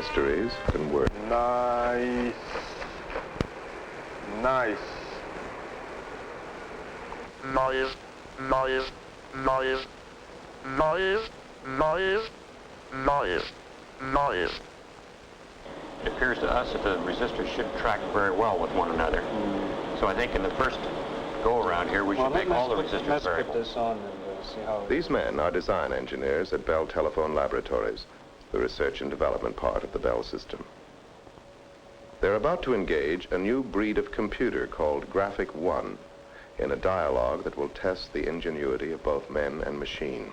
mysteries can work. Nice. Nice. Noise, noise, noise, noise, noise, noise, noise. It appears to us that the resistors should track very well with one another. So I think in the first go-around here, we should make all the resistors variable. Let's put this on and see how... These men are design engineers at Bell Telephone Laboratories, the research and development part of the Bell system. They're about to engage a new breed of computer called Graphic 1 in a dialogue that will test the ingenuity of both men and machine.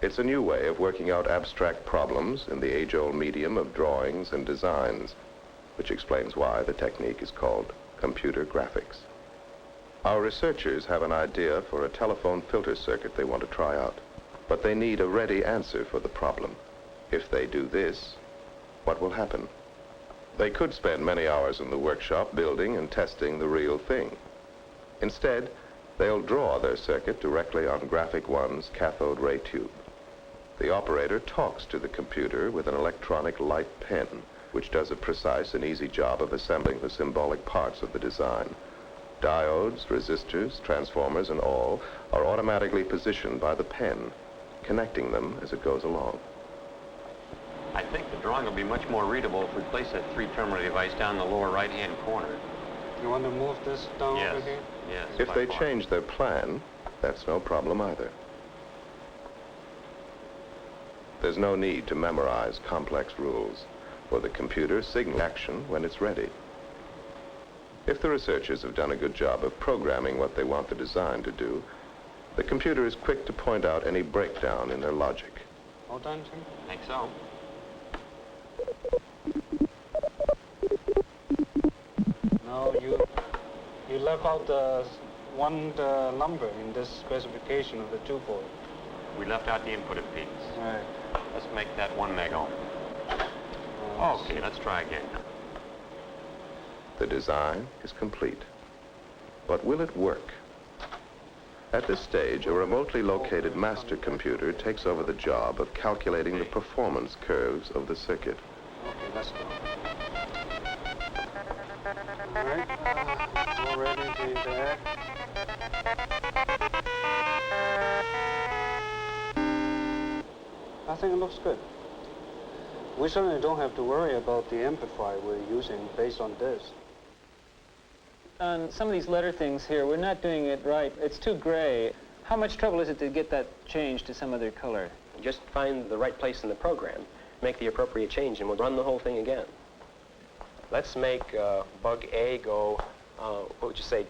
It's a new way of working out abstract problems in the age-old medium of drawings and designs, which explains why the technique is called computer graphics. Our researchers have an idea for a telephone filter circuit they want to try out, but they need a ready answer for the problem. If they do this, what will happen? They could spend many hours in the workshop building and testing the real thing. Instead, they'll draw their circuit directly on Graphic 1's cathode ray tube. The operator talks to the computer with an electronic light pen, which does a precise and easy job of assembling the symbolic parts of the design. Diodes, resistors, transformers, and all are automatically positioned by the pen, connecting them as it goes along. I think the drawing will be much more readable if we place that three-terminal device down in the lower right-hand corner. You want to move this down over here? Yes. If they change their plan, that's no problem either. There's no need to memorize complex rules, for the computer signals action when it's ready. If the researchers have done a good job of programming what they want the design to do, the computer is quick to point out any breakdown in their logic. All done, Jim? I think so. No, you left out the number in this specification of the 2-port. We left out the input impedance. Right. Let's make that 1 megohm. Okay, let's try again. The design is complete. But will it work? At this stage, a remotely located master computer takes over the job of calculating the performance curves of the circuit. Okay, let's go. All right. We're ready to interact. I think it looks good. We certainly don't have to worry about the amplifier we're using based on this. On some of these letter things here, we're not doing it right. It's too gray. How much trouble is it to get that changed to some other color? Just find the right place in the program, make the appropriate change, and we'll run the whole thing again. Let's make bug A go, what would you say,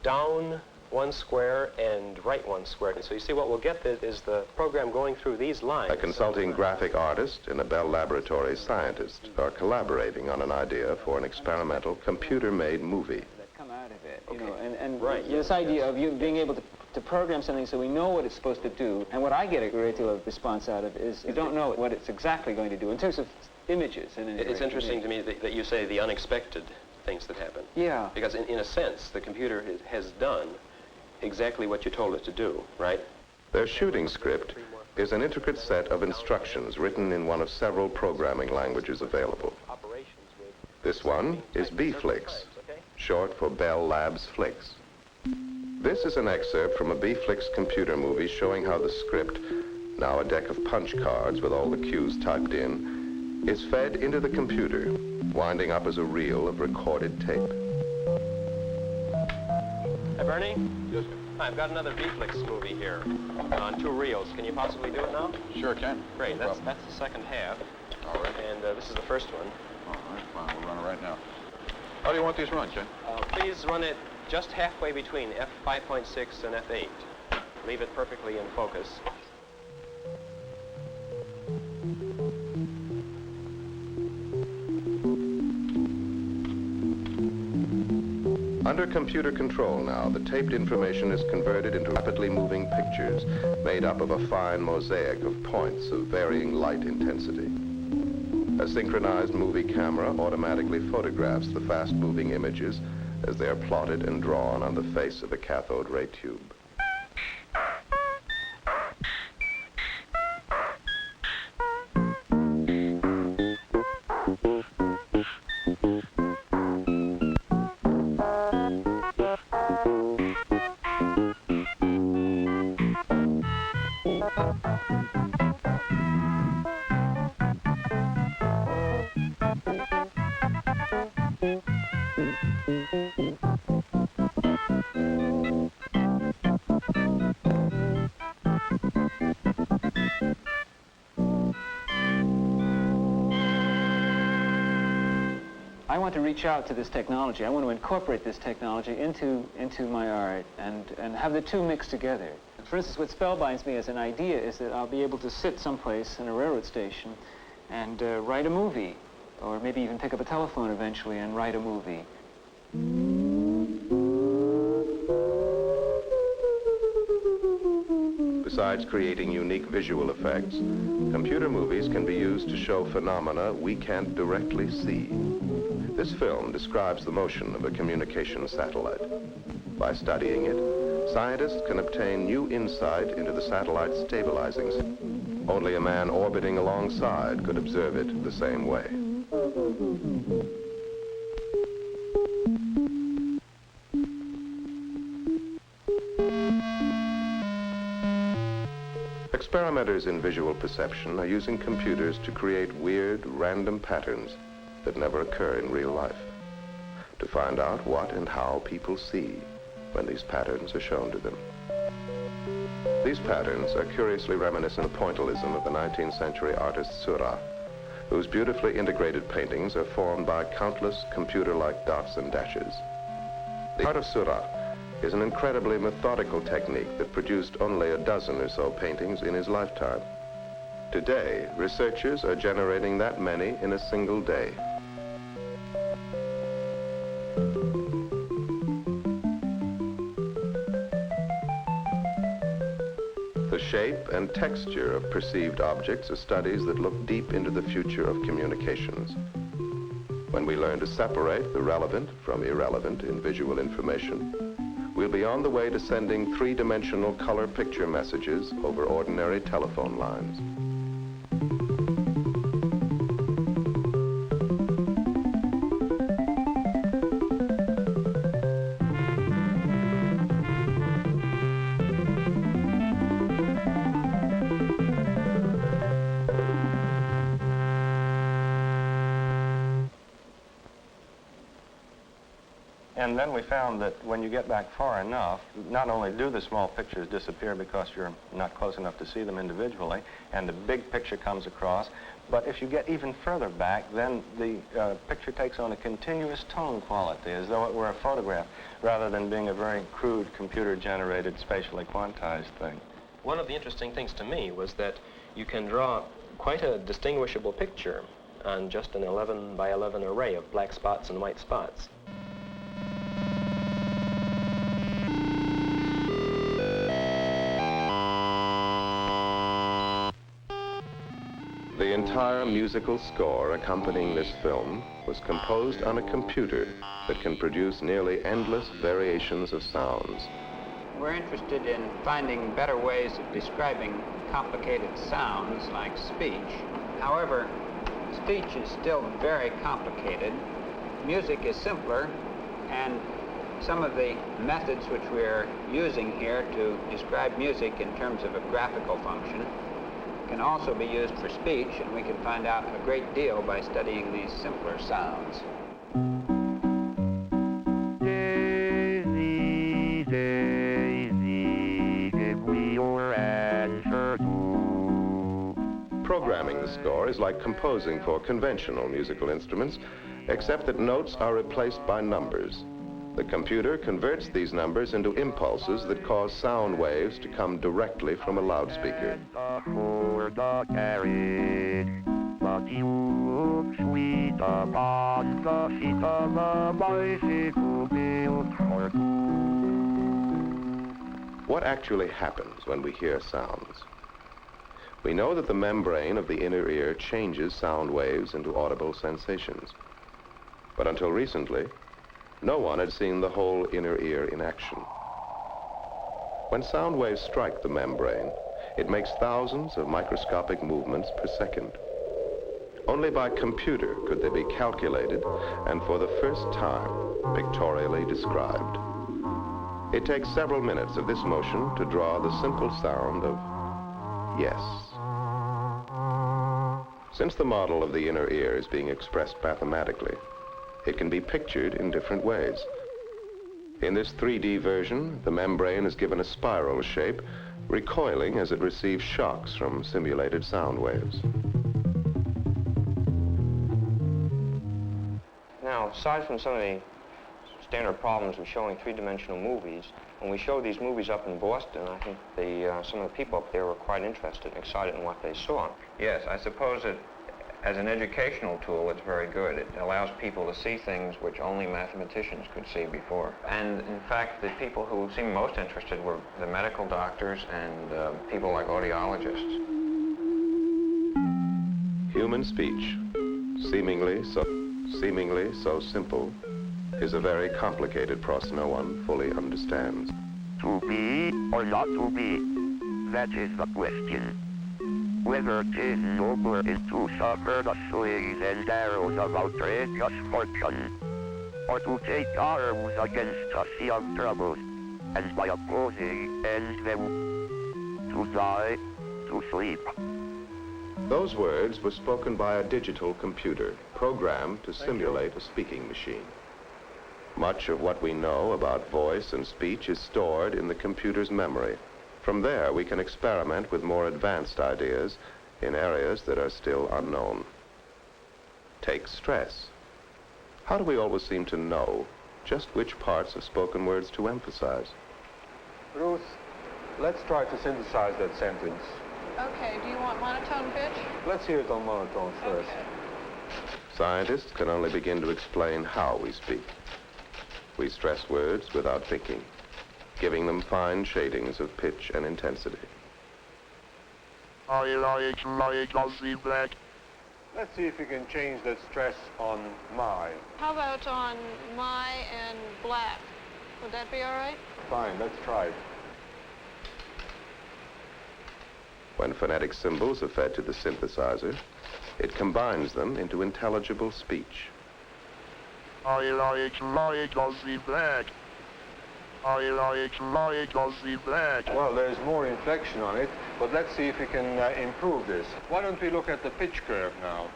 down 1 square and right 1 square. So you see what we'll get is the program going through these lines. A consulting graphic artist and a Bell Laboratories scientist are collaborating on an idea for an experimental computer-made movie. Come out of it, you know, and Right, this idea of you being able to program something so we know what it's supposed to do, and what I get a great deal of response out of is you don't know what it's exactly going to do in terms of images. It's interesting to me that you say the unexpected things that happen. Yeah. Because in a sense, the computer has done exactly what you told it to do, right? Their shooting script is an intricate set of instructions written in one of several programming languages available. This one is B-Flix, short for Bell Labs Flix. This is an excerpt from a B-Flix computer movie showing how the script, now a deck of punch cards with all the cues typed in, is fed into the computer, winding up as a reel of recorded tape. Hi, Bernie? Yes, sir. Hi, I've got another B-Flix movie here on 2 reels. Can you possibly do it now? Sure can. Great. That's the second half. All right. And this is the first one. All right, fine. We'll run it right now. How do you want these run, Ken? Please run it just halfway between F5.6 and F8. Leave it perfectly in focus. Under computer control now, the taped information is converted into rapidly moving pictures made up of a fine mosaic of points of varying light intensity. A synchronized movie camera automatically photographs the fast-moving images as they are plotted and drawn on the face of a cathode ray tube. I want to reach out to this technology. I want to incorporate this technology into my art and have the two mixed together. For instance, what spellbinds me as an idea is that I'll be able to sit someplace in a railroad station and write a movie, or maybe even pick up a telephone eventually and write a movie. Besides creating unique visual effects, computer movies can be used to show phenomena we can't directly see. This film describes the motion of a communication satellite. By studying it, scientists can obtain new insight into the satellite's stabilizing system. Only a man orbiting alongside could observe it the same way. Experimenters in visual perception are using computers to create weird, random patterns that never occur in real life, to find out what and how people see when these patterns are shown to them. These patterns are curiously reminiscent of the pointillism of the 19th century artist Seurat, whose beautifully integrated paintings are formed by countless computer-like dots and dashes. The art of Seurat is an incredibly methodical technique that produced only a dozen or so paintings in his lifetime. Today, researchers are generating that many in a single day. The shape and texture of perceived objects are studies that look deep into the future of communications. When we learn to separate the relevant from irrelevant in visual information, we'll be on the way to sending three-dimensional color picture messages over ordinary telephone lines. And then we found that when you get back far enough, not only do the small pictures disappear because you're not close enough to see them individually, and the big picture comes across, but if you get even further back, then the picture takes on a continuous tone quality, as though it were a photograph, rather than being a very crude computer-generated, spatially quantized thing. One of the interesting things to me was that you can draw quite a distinguishable picture on just an 11 by 11 array of black spots and white spots. The entire musical score accompanying this film was composed on a computer that can produce nearly endless variations of sounds. We're interested in finding better ways of describing complicated sounds like speech. However, speech is still very complicated. Music is simpler, and some of the methods which we're using here to describe music in terms of a graphical function can also be used for speech, and we can find out a great deal by studying these simpler sounds. Daisy, Daisy, give me your answer too. Programming the score is like composing for conventional musical instruments, except that notes are replaced by numbers. The computer converts these numbers into impulses that cause sound waves to come directly from a loudspeaker. The carriage, but you look sweet upon the seat of a bicycle built for two. What actually happens when we hear sounds? We know that the membrane of the inner ear changes sound waves into audible sensations. But until recently, no one had seen the whole inner ear in action. When sound waves strike the membrane, it makes thousands of microscopic movements per second. Only by computer could they be calculated and for the first time pictorially described. It takes several minutes of this motion to draw the simple sound of yes. Since the model of the inner ear is being expressed mathematically, it can be pictured in different ways. In this 3D version, the membrane is given a spiral shape, recoiling as it receives shocks from simulated sound waves. Now, aside from some of the standard problems of showing three-dimensional movies, when we showed these movies up in Boston, I think some of the people up there were quite interested and excited in what they saw. Yes, I suppose that as an educational tool, it's very good. It allows people to see things which only mathematicians could see before. And in fact, the people who seemed most interested were the medical doctors and people like audiologists. Human speech, seemingly so simple, is a very complicated process no one fully understands. To be or not to be, that is the question. Whether it is nobler is to suffer the slings and arrows of outrageous fortune, or to take arms against a sea of troubles, and by opposing end them, to die, to sleep. Those words were spoken by a digital computer, programmed to simulate a speaking machine. Much of what we know about voice and speech is stored in the computer's memory. From there, we can experiment with more advanced ideas in areas that are still unknown. Take stress. How do we always seem to know just which parts of spoken words to emphasize? Ruth, let's try to synthesize that sentence. Okay, do you want monotone pitch? Let's hear it on monotone first. Okay. Scientists can only begin to explain how we speak. We stress words without thinking, giving them fine shadings of pitch and intensity. I like glossy black. Let's see if we can change that stress on my. How about on my and black? Would that be all right? Fine, let's try it. When phonetic symbols are fed to the synthesizer, it combines them into intelligible speech. I like glossy black. I like glossy black. Well, there's more inflection on it, but let's see if we can improve this. Why don't we look at the pitch curve now?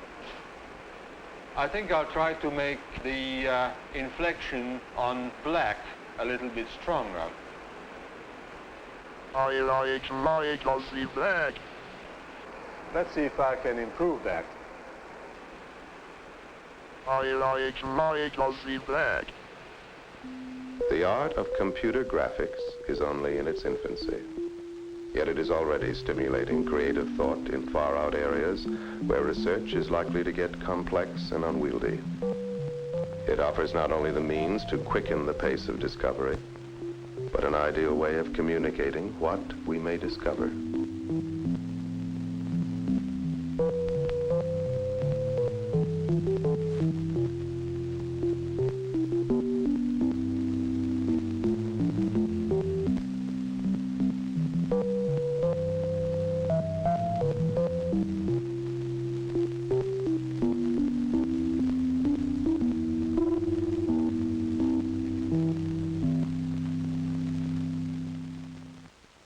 I think I'll try to make the inflection on black a little bit stronger. I like glossy black. Let's see if I can improve that. I like glossy black. The art of computer graphics is only in its infancy. Yet it is already stimulating creative thought in far-out areas where research is likely to get complex and unwieldy. It offers not only the means to quicken the pace of discovery, but an ideal way of communicating what we may discover.